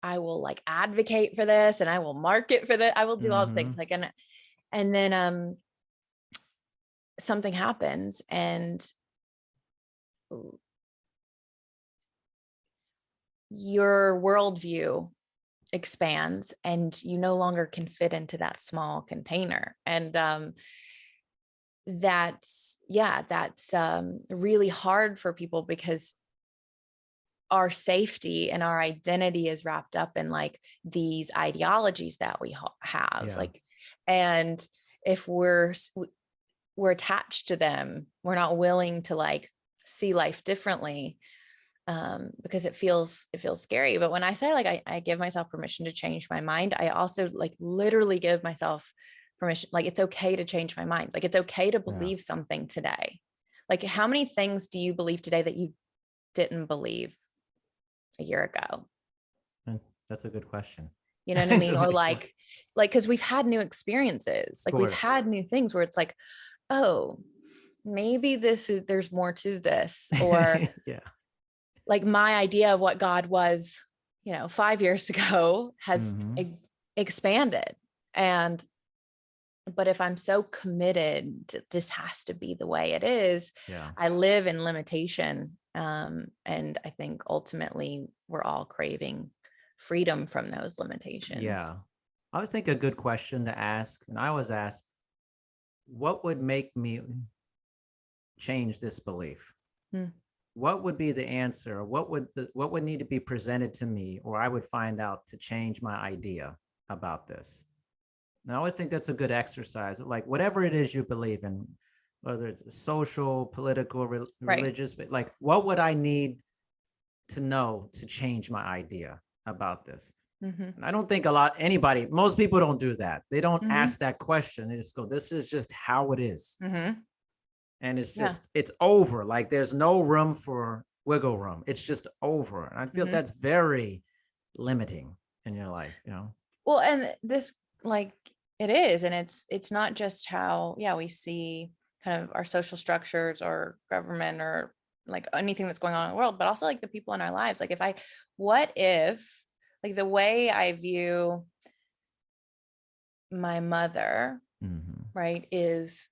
I will like advocate for this, and I will market for that. I will do all the things like, and then, something happens and your worldview expands and you no longer can fit into that small container. And that's really hard for people, because our safety and our identity is wrapped up in like these ideologies that we have. Yeah. Like, and if we're attached to them, we're not willing to like see life differently, because it feels scary. But when I say like, I give myself permission to change my mind, I also like literally give myself permission. Like, it's okay to change my mind. Like, it's okay to believe something today. Like, how many things do you believe today that you didn't believe a year ago? That's a good question. You know what I mean? Or like, cause we've had new experiences, like we've had new things where it's like, oh, maybe there's more to this, or yeah. Like my idea of what God was, 5 years ago has expanded. But if I'm so committed to this has to be the way it is, I live in limitation. And I think ultimately we're all craving freedom from those limitations. Yeah. I always think a good question to ask, and I always ask, what would make me change this belief? What would be the answer? What would need to be presented to me, or I would find out to change my idea about this? And I always think that's a good exercise. Like, whatever it is you believe in, whether it's social, political, religious, but like, what would I need to know to change my idea about this? And I don't think most people don't do that. They don't ask that question. They just go, this is just how it is. And it's just, it's over. Like, there's no room for wiggle room. It's just over. And I feel that's very limiting in your life, Well, and this, like, it is. And it's not just how, we see kind of our social structures or government or like anything that's going on in the world, but also like the people in our lives. Like, what if like the way I view my mother, right, is,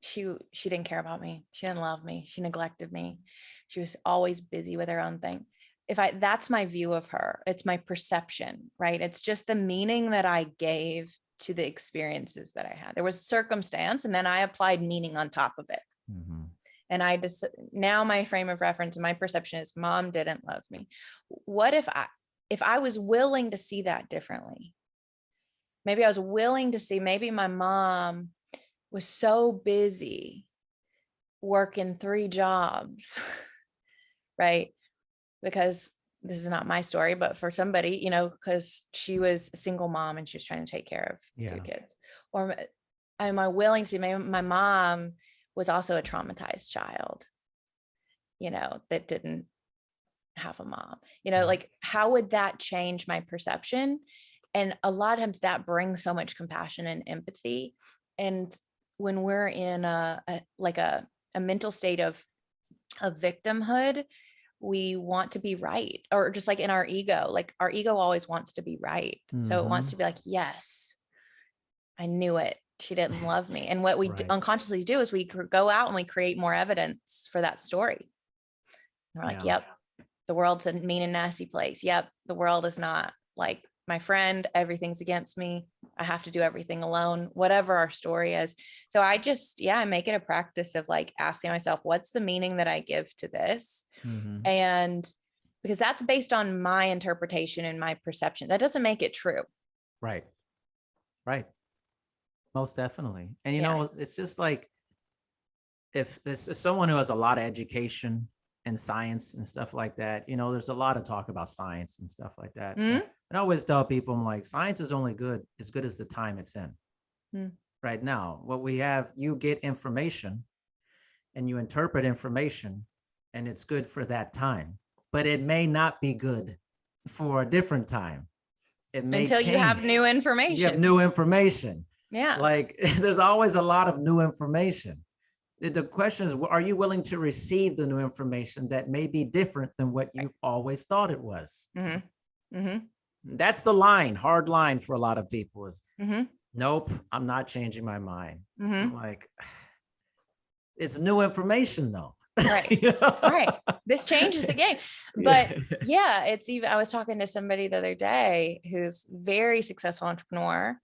she didn't care about me. She didn't love me. She neglected me. She was always busy with her own thing. That's my view of her. It's my perception, right? It's just the meaning that I gave to the experiences that I had. There was circumstance, and then I applied meaning on top of it. And now my frame of reference and my perception is mom didn't love me. What if I was willing to see that differently? Maybe I was willing to see, maybe my mom was so busy working 3 jobs, right? Because this is not my story, but for somebody, because she was a single mom and she was trying to take care of 2 kids. Or am I willing to see, maybe my mom was also a traumatized child, that didn't have a mom, like, how would that change my perception? And a lot of times that brings so much compassion and empathy. And when we're in a mental state of victimhood, we want to be right, or just like in our ego, like our ego always wants to be right. So it wants to be like, yes, I knew it. She didn't love me. And what we unconsciously do is we go out and we create more evidence for that story. And we're like, yep, the world's a mean and nasty place. Yep, the world is not like my friend. Everything's against me. I have to do everything alone, whatever our story is. So I just, I make it a practice of like asking myself, what's the meaning that I give to this? And because that's based on my interpretation and my perception, that doesn't make it true. Right. Most definitely. And, it's just like, if this is someone who has a lot of education and science and stuff like that, there's a lot of talk about science and stuff like that. And I always tell people, I'm like, science is only as good as the time it's in. Right now, what we have, you get information and you interpret information, and it's good for that time, but it may not be good for a different time. It may until change. You have new information. You have new information. Yeah. Like, there's always a lot of new information. The question is, are you willing to receive the new information that may be different than what you've always thought it was? That's the hard line for a lot of people is, nope, I'm not changing my mind. I'm like, it's new information though. Right. Right. This changes the game. But it's even, I was talking to somebody the other day who's very successful entrepreneur.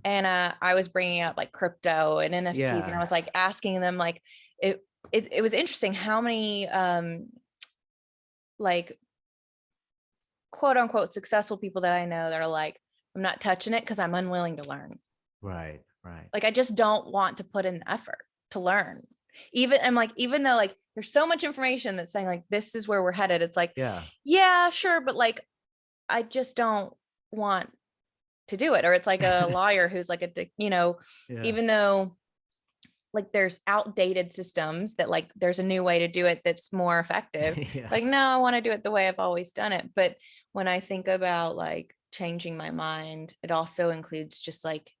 And I was bringing up like crypto and NFTs. And I was like asking them, like, it was interesting how many like quote unquote successful people that I know that are like, I'm not touching it because I'm unwilling to learn. Right. Right. Like, I just don't want to put in the effort to learn. Even though like there's so much information that's saying like, this is where we're headed. It's like, Yeah. yeah, sure. But like, I just don't want to do it. Or it's like a lawyer who's like, Yeah. even though like there's outdated systems that like there's a new way to do it that's more effective. Yeah. Like, no, I want to do it the way I've always done it. But when I think about like changing my mind, it also includes just like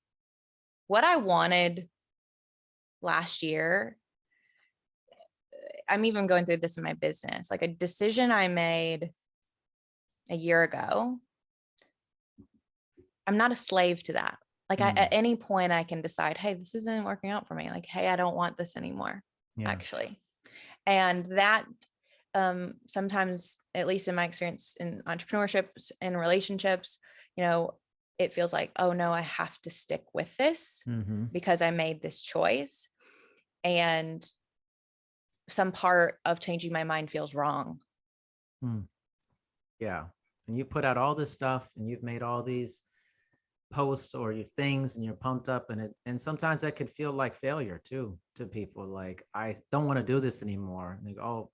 what I wanted last year. I'm even going through this in my business, like a decision I made a year ago. I'm not a slave to that. Like at any point I can decide, hey, this isn't working out for me. Like, hey, I don't want this anymore, actually. And that sometimes, at least in my experience in entrepreneurship and relationships, it feels like, oh no, I have to stick with this because I made this choice. And some part of changing my mind feels wrong. Yeah. And you put out all this stuff and you've made all these posts or your things and you're pumped up and sometimes that could feel like failure too to people. Like, I don't want to do this anymore. And they go, oh,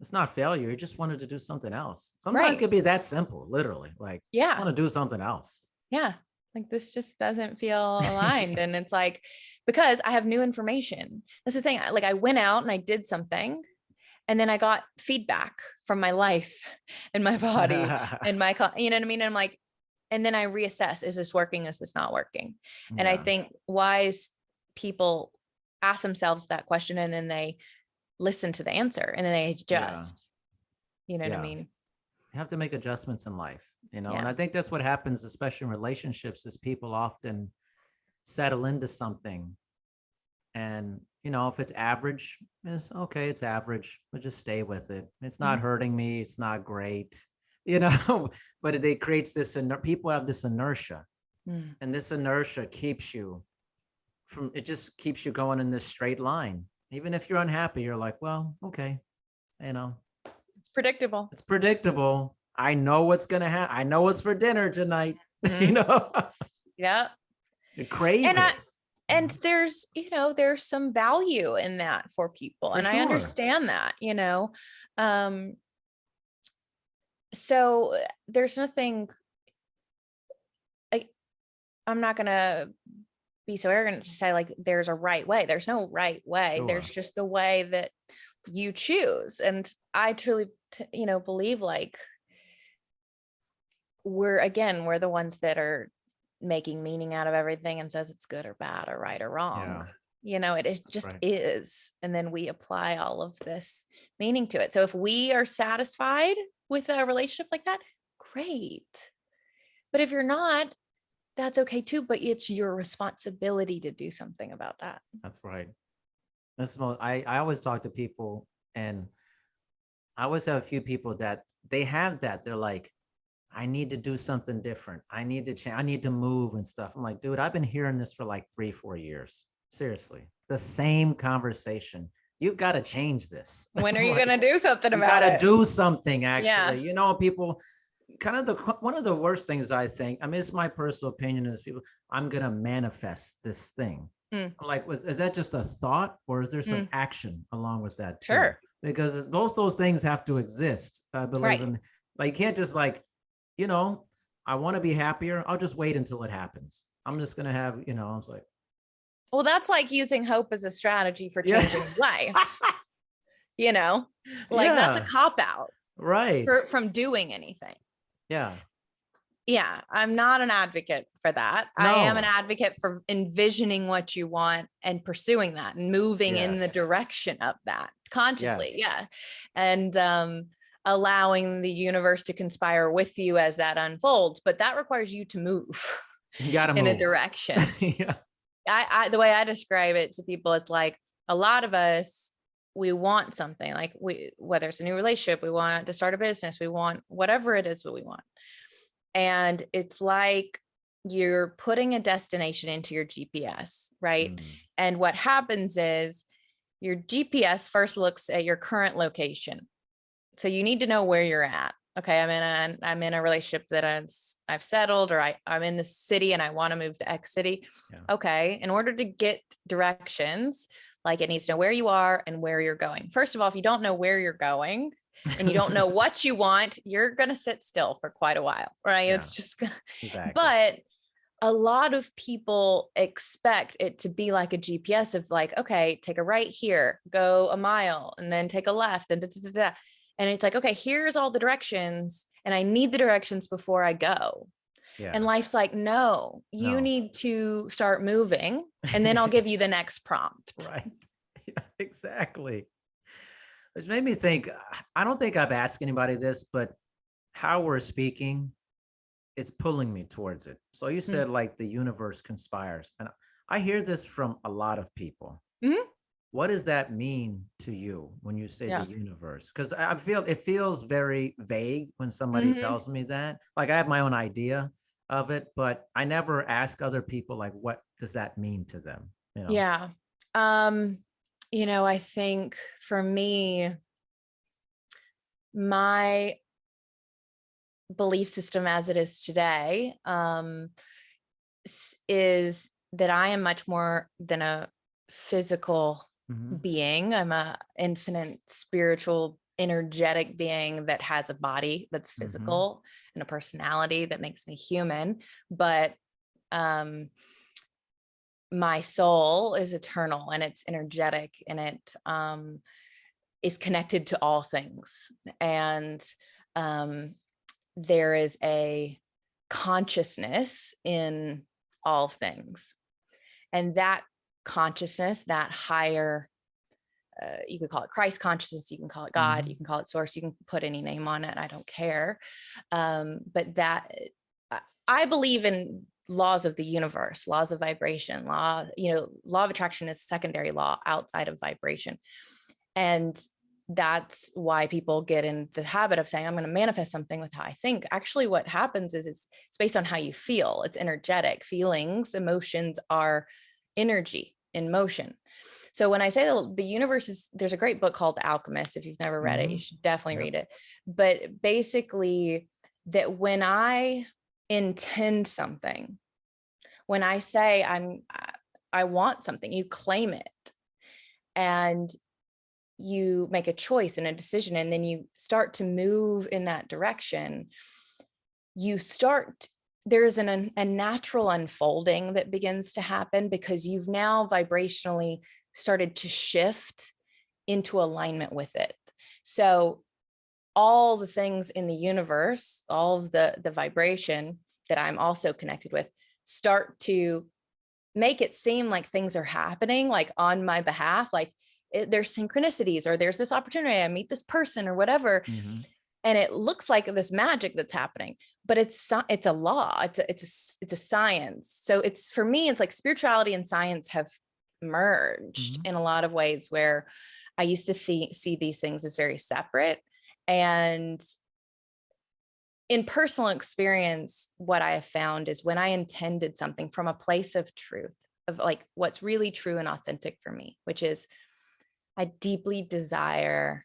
it's not failure. You just wanted to do something else. Sometimes it could be that simple, literally. Like, I want to do something else. Yeah. Like, this just doesn't feel aligned. And it's like, because I have new information. That's the thing. Like, I went out and I did something, and then I got feedback from my life and my body and my, you know what I mean? And I'm like, and then I reassess, is this working? Is this not working? And I think wise people ask themselves that question, and then they listen to the answer, and then they adjust. You know what I mean? You have to make adjustments in life, and I think that's what happens, especially in relationships, is people often settle into something. And, if it's average, it's okay, it's average, but just stay with it. It's not hurting me. It's not great, but it creates this, people have this inertia, and this inertia keeps you it keeps you going in this straight line. Even if you're unhappy, you're like, well, okay, it's predictable. It's predictable. I know what's going to happen. I know what's for dinner tonight, Yeah. You crave it. And there's some value in that for people. And I understand that, so there's nothing, I'm not going to be so arrogant to say like, there's a right way. There's no right way. There's just the way that you choose. And I truly, believe like we're the ones that are making meaning out of everything and says it's good or bad or right or wrong. It just is. And then we apply all of this meaning to it. So if we are satisfied with a relationship like that, great. But if you're not, that's okay too. But it's your responsibility to do something about that. That's right. I always talk to people, and I always have a few people that they have that. They're like, I need to do something different. I need to change. I need to move and stuff. I'm like, dude, I've been hearing this for like 3-4 years. Seriously, the same conversation. You've got to change this. When are you going to do something about it? You got to do something, actually. People kind of one of the worst things, I think, it's my personal opinion, is people, I'm going to manifest this thing. I'm like, is that just a thought, or is there some action along with that too? Sure. Because both those things have to exist. I believe in, like, you can't just like, I want to be happier. I'll just wait until it happens. I'm just going to have, I was like, well, that's like using hope as a strategy for changing life. That's a cop out, right? From doing anything. Yeah. Yeah. I'm not an advocate for that. No. I am an advocate for envisioning what you want and pursuing that and moving in the direction of that consciously. Yes. Yeah. And, allowing the universe to conspire with you as that unfolds, but that requires you to move. You gotta in move. A direction. I the way I describe it to people is like, a lot of us, we want something, like whether it's a new relationship, we want to start a business, we want whatever it is what we want. And it's like you're putting a destination into your GPS, right? And what happens is your GPS first looks at your current location. So you need to know where you're at. Okay, I'm in a relationship that I've settled, or I'm in the city and I want to move to X city. Yeah. Okay, in order to get directions, like it needs to know where you are and where you're going. First of all, if you don't know where you're going and you don't know what you want, you're going to sit still for quite a while, right? Yeah, It's just gonna, exactly. But a lot of people expect it to be like a GPS of like, okay, take a right here, go a mile, and then take a left, and da, da, da, da. And it's like, okay, here's all the directions, and I need the directions before I go. Yeah. And life's like, no, you need to start moving, and then I'll give you the next prompt. Right. Yeah, exactly. Which made me think, I don't think I've asked anybody this, but how we're speaking, it's pulling me towards it. So you said like the universe conspires, and I hear this from a lot of people. Mm-hmm. What does that mean to you when you say Yeah. the universe? Because I feel it feels very vague when somebody tells me that. Like I have my own idea of it, but I never ask other people like, what does that mean to them? You know? Yeah. I think for me, my belief system as it is today, is that I am much more than a physical being. I'm a infinite spiritual, energetic being that has a body that's physical and a personality that makes me human. But my soul is eternal, and it's energetic, and it is connected to all things. And there is a consciousness in all things. And that consciousness, that higher, you could call it Christ consciousness, you can call it God, you can call it source, you can put any name on it, I don't care. But that, I believe in laws of the universe, laws of vibration, law of attraction is a secondary law outside of vibration. And that's why people get in the habit of saying, I'm going to manifest something with how I think. Actually, what happens is it's based on how you feel. It's energetic. Feelings, emotions are energy in motion. So when I say the universe is, there's a great book called The Alchemist. If you've never read it, you should definitely read it. But basically, that when I intend something, when I say I want something, you claim it. And you make a choice and a decision, and then you start to move in that direction. There's a natural unfolding that begins to happen, because you've now vibrationally started to shift into alignment with it. So all the things in the universe, all of the vibration that I'm also connected with, start to make it seem like things are happening like on my behalf, like there's synchronicities, or there's this opportunity, I meet this person or whatever. And it looks like this magic that's happening, but it's a law. It's a science. So for me, it's like spirituality and science have merged in a lot of ways, where I used to see these things as very separate. And in personal experience, what I have found is when I intended something from a place of truth, of like what's really true and authentic for me, which is I deeply desire,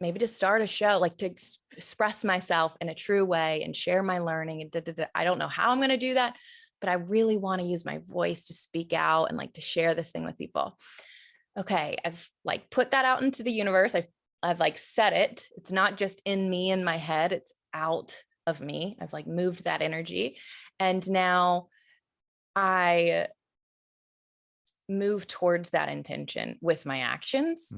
maybe to start a show, like to express myself in a true way and share my learning. And I don't know how I'm going to do that, but I really want to use my voice to speak out and like to share this thing with people. Okay, I've like put that out into the universe. I've like said it. It's not just in me, in my head, it's out of me. I've like moved that energy. And now I move towards that intention with my actions.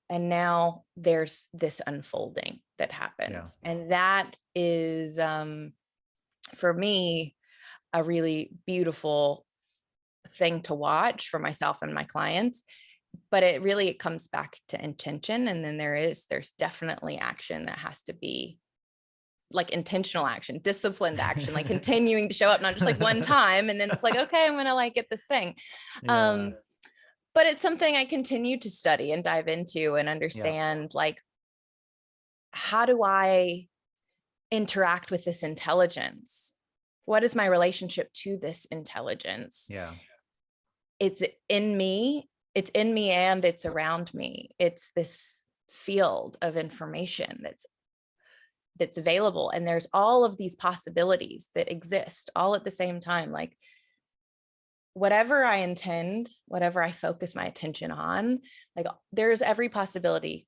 And now there's this unfolding that happens. And that is, for me, a really beautiful thing to watch for myself and my clients. But it comes back to intention. And then there's definitely action that has to be like intentional action, disciplined action, like continuing to show up, not just like one time. And then it's like, okay, I'm going to like get this thing. But it's something I continue to study and dive into and understand, like, how do I interact with this intelligence? What is my relationship to this intelligence? it's in me, and it's around me. It's this field of information that's available. And there's all of these possibilities that exist all at the same time. Like whatever I intend, whatever I focus my attention on, like there's every possibility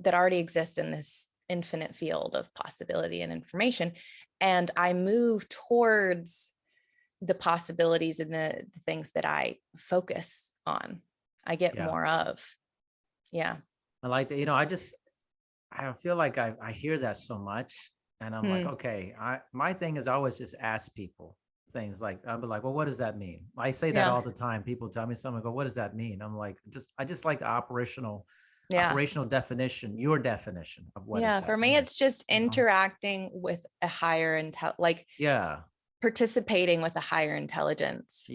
that already exists in this infinite field of possibility and information. And I move towards the possibilities and the things that I focus on, I get more of. Yeah. I like that. I feel like I hear that so much, and I'm like, okay, my thing is always just ask people things. Like, I'll be like, well, what does that mean? I say that all the time. People tell me something, I go, what does that mean? I'm like, I just like the operational definition, your definition of what is that for me mean? it's just interacting with a higher participating with a higher intelligence.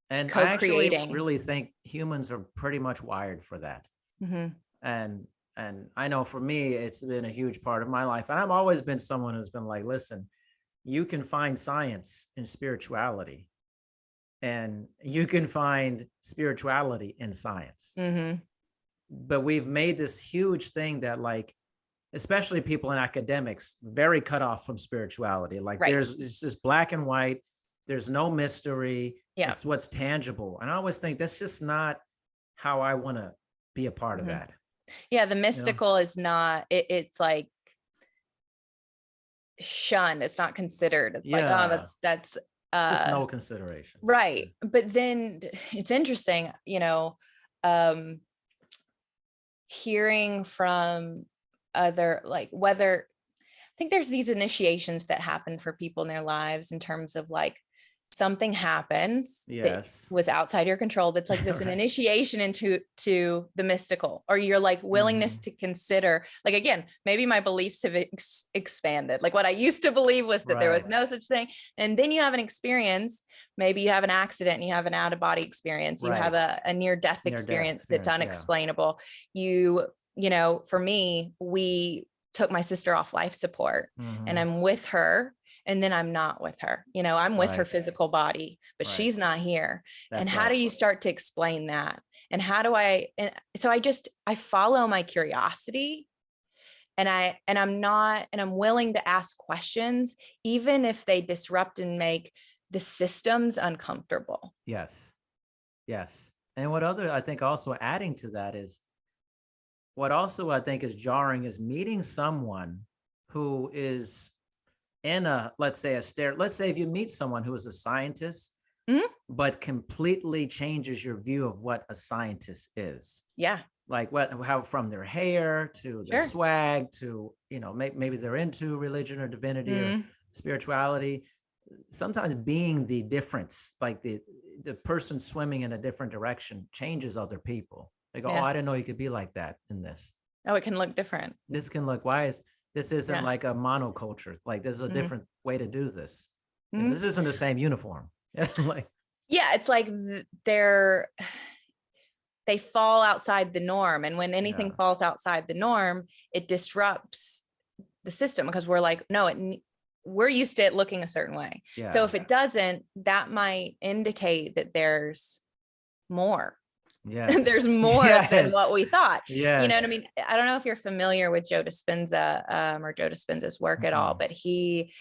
And I actually really think humans are pretty much wired for that. And I know for me, it's been a huge part of my life. And I've always been someone who's been like, listen, you can find science in spirituality, and you can find spirituality in science. But we've made this huge thing that, like, especially people in academics, very cut off from spirituality. Like it's just black and white. There's no mystery. It's what's tangible. And I always think that's just not how I want to be a part of that. The mystical is not, it's like shunned. It's not considered. It's like, oh, that's it's just no consideration. Right. But then it's interesting, hearing from other, like whether, I think there's these initiations that happen for people in their lives in terms of like something happens that was outside your control. That's like this an initiation into the mystical, or your like willingness to consider, like, again, maybe my beliefs have expanded. Like what I used to believe was that there was no such thing. And then you have an experience, maybe you have an accident and you have an out of body experience. You have a near-death experience that's unexplainable. For me, we took my sister off life support and I'm with her. And then I'm not with her, I'm with her physical body, but she's not here. And how do you start to explain that? And how do I follow my curiosity, and I'm willing to ask questions, even if they disrupt and make the systems uncomfortable. Yes. And I think also adding to that is, what also I think is jarring is meeting someone who is in let's say if you meet someone who is a scientist, but completely changes your view of what a scientist is. Like how from their hair to their swag to, maybe they're into religion or divinity or spirituality. Sometimes being the difference, like the person swimming in a different direction, changes other people. They go, oh, I didn't know you could be like that in this. Oh, it can look different. This can look, this isn't like a monoculture. Like there's a different way to do this. This isn't the same uniform. It's like they fall outside the norm. And when anything falls outside the norm, it disrupts the system, because we're like, no, we're used to it looking a certain way. So if it doesn't, that might indicate that there's more. There's more than what we thought. You know what I mean? I don't know if you're familiar with Joe Dispenza or Joe Dispenza's work at all, but he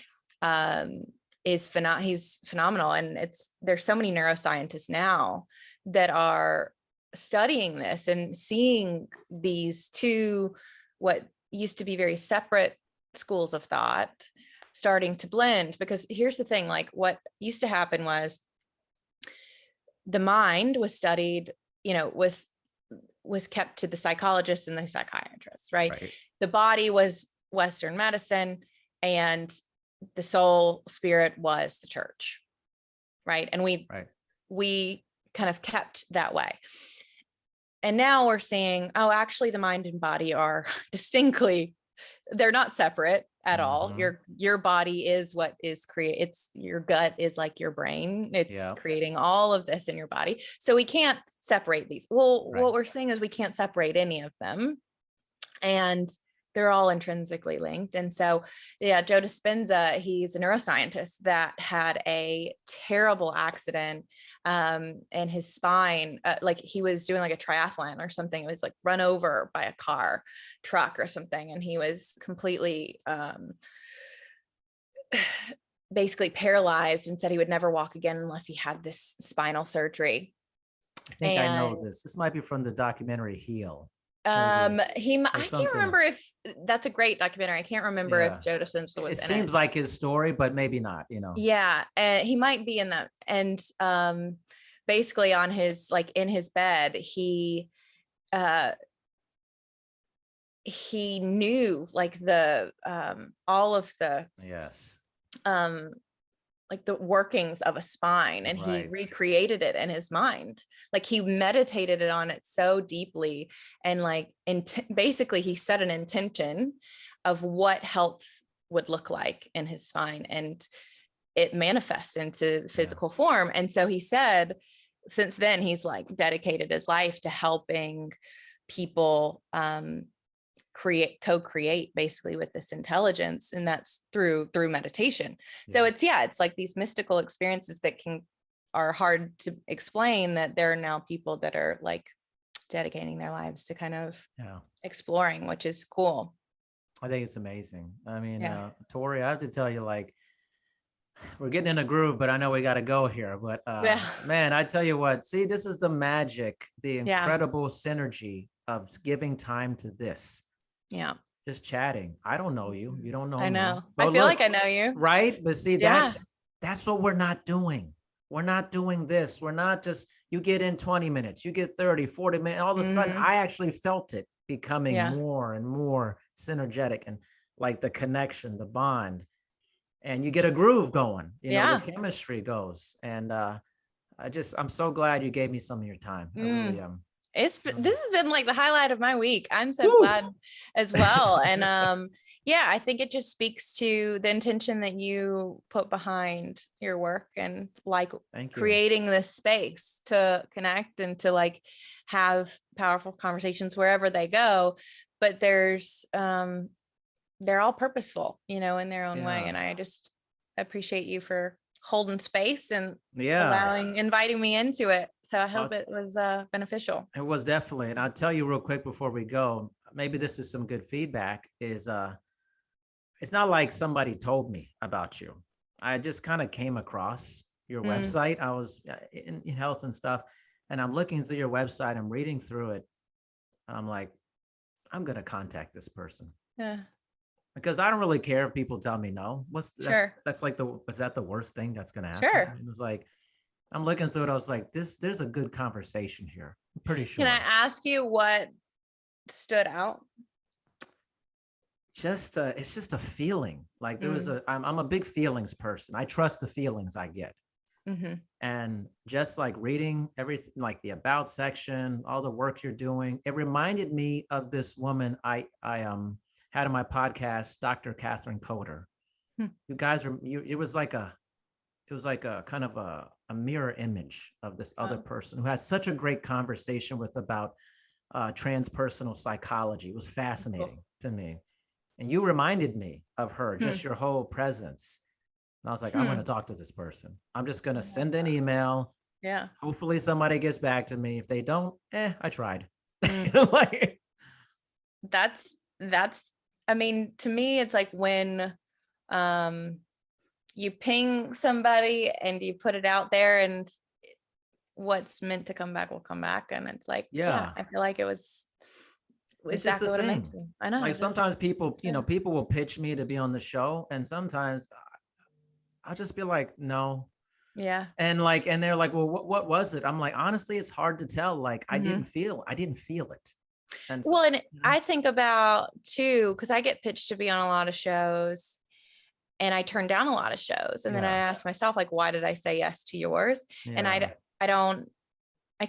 he's phenomenal. And there's so many neuroscientists now that are studying this and seeing these two, what used to be very separate schools of thought, starting to blend. Because here's the thing, like what used to happen was the mind was studied, was kept to the psychologists and the psychiatrists, right? The body was Western medicine, and the soul, spirit was the church, right? And we kind of kept that way. And now we're seeing, oh, actually the mind and body are they're not separate at all. Your body is what is your gut is like your brain. It's creating all of this in your body. So we can't separate these. Well, what we're saying is we can't separate any of them. And they're all intrinsically linked. And so, yeah, Joe Dispenza, he's a neuroscientist that had a terrible accident, and his spine, like he was doing like a triathlon or something. It was like run over by a truck or something. And he was completely, basically paralyzed, and said he would never walk again unless he had this spinal surgery. I think I know this. This might be from the documentary Heal. I can't something. remember if that's a great documentary. I can't remember if Joe Dispenza was It in seems like his story, but maybe not, you know. Yeah, he might be in that. And basically on his, like in his bed, he knew like the all of the like the workings of a spine, and he recreated it in his mind. Like he meditated on it so deeply, and like basically he set an intention of what health would look like in his spine, and it manifests into physical form. And so he said, since then, he's like dedicated his life to helping people co-create basically with this intelligence, and that's through meditation. So it's like these mystical experiences that are hard to explain, that there are now people that are like dedicating their lives to kind of exploring, which is cool. I think it's amazing. I mean, Tori, I have to tell you, like, we're getting in a groove, but I know we got to go here. But man, I tell you what, see, this is the magic, the incredible synergy of giving time to this. Yeah. Just chatting. I don't know you. You don't know me. I know. I feel like I know you. Right. But see, that's what we're not doing. We're not doing this. We're not just, you get in 20 minutes, you get 30, 40 minutes. All of a sudden, I actually felt it becoming more and more synergetic, and like the connection, the bond, and you get a groove going, you know, the chemistry goes. And I'm so glad you gave me some of your time. I really am. This has been like the highlight of my week. I'm so glad as well. And I think it just speaks to the intention that you put behind your work, and like creating this space to connect and to like have powerful conversations wherever they go. But there's they're all purposeful, you know, in their own way. And I just appreciate you for holding space and inviting me into it. So I hope it was beneficial. It was definitely. And I'll tell you real quick before we go, maybe this is some good feedback, is it's not like somebody told me about you. I just kind of came across your website. I was in health and stuff, and I'm looking through your website, I'm reading through it. And I'm like, I'm going to contact this person. Yeah. Because I don't really care if people tell me no. That's like is that the worst thing that's going to happen? Sure. It was like, I'm looking through it. I was like, there's a good conversation here. I'm pretty sure. Can I ask you what stood out? It's just a feeling. Like there was I'm a big feelings person. I trust the feelings I get. And just like reading everything, like the about section, all the work you're doing, it reminded me of this woman I had on my podcast, Dr. Catherine Coder. You guys it was like a kind of a mirror image of this other person who had such a great conversation about transpersonal psychology. It was fascinating to me. And you reminded me of her, just your whole presence. And I was like, I want to talk to this person. I'm just going to send an email. Yeah. Hopefully somebody gets back to me. If they don't, I tried. Like, that's, I mean, to me, it's like when you ping somebody and you put it out there, and what's meant to come back will come back. And it's like, I feel like it was exactly what it meant to. I know. Like sometimes people, people will pitch me to be on the show, and sometimes I'll just be like, no. Yeah. And they're like, well, what was it? I'm like, honestly, it's hard to tell. Like, I didn't feel it. And so, and I think about too, because I get pitched to be on a lot of shows, and I turn down a lot of shows. And then I ask myself, like, why did I say yes to yours? And I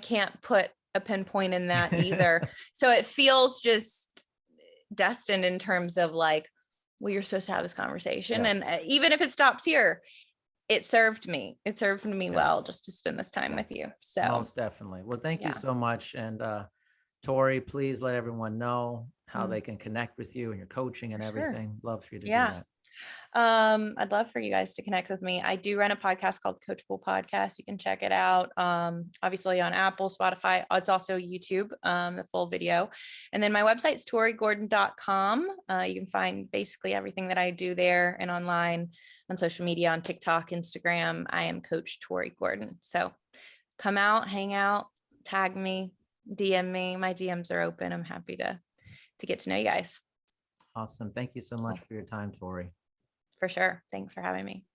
can't put a pinpoint in that either. So it feels just destined in terms of like, well, you're supposed to have this conversation. Yes. And even if it stops here, it served me. It served me well just to spend this time with you. So most definitely. Well, thank you so much. And Tori, please let everyone know how Mm, they can connect with you and your coaching and for sure. everything. Love for you to do Yeah. that. I'd love for you guys to connect with me. I do run a podcast called Coachable Podcast. You can check it out. Obviously on Apple, Spotify. It's also YouTube, the full video. And then my website's torigordon.com. You can find basically everything that I do there and online on social media, on TikTok, Instagram. I am Coach Tori Gordon. So come out, hang out, tag me, DM me. My DMs are open. I'm happy to get to know you guys. Awesome. Thank you so much for your time, Tori. For sure. Thanks for having me.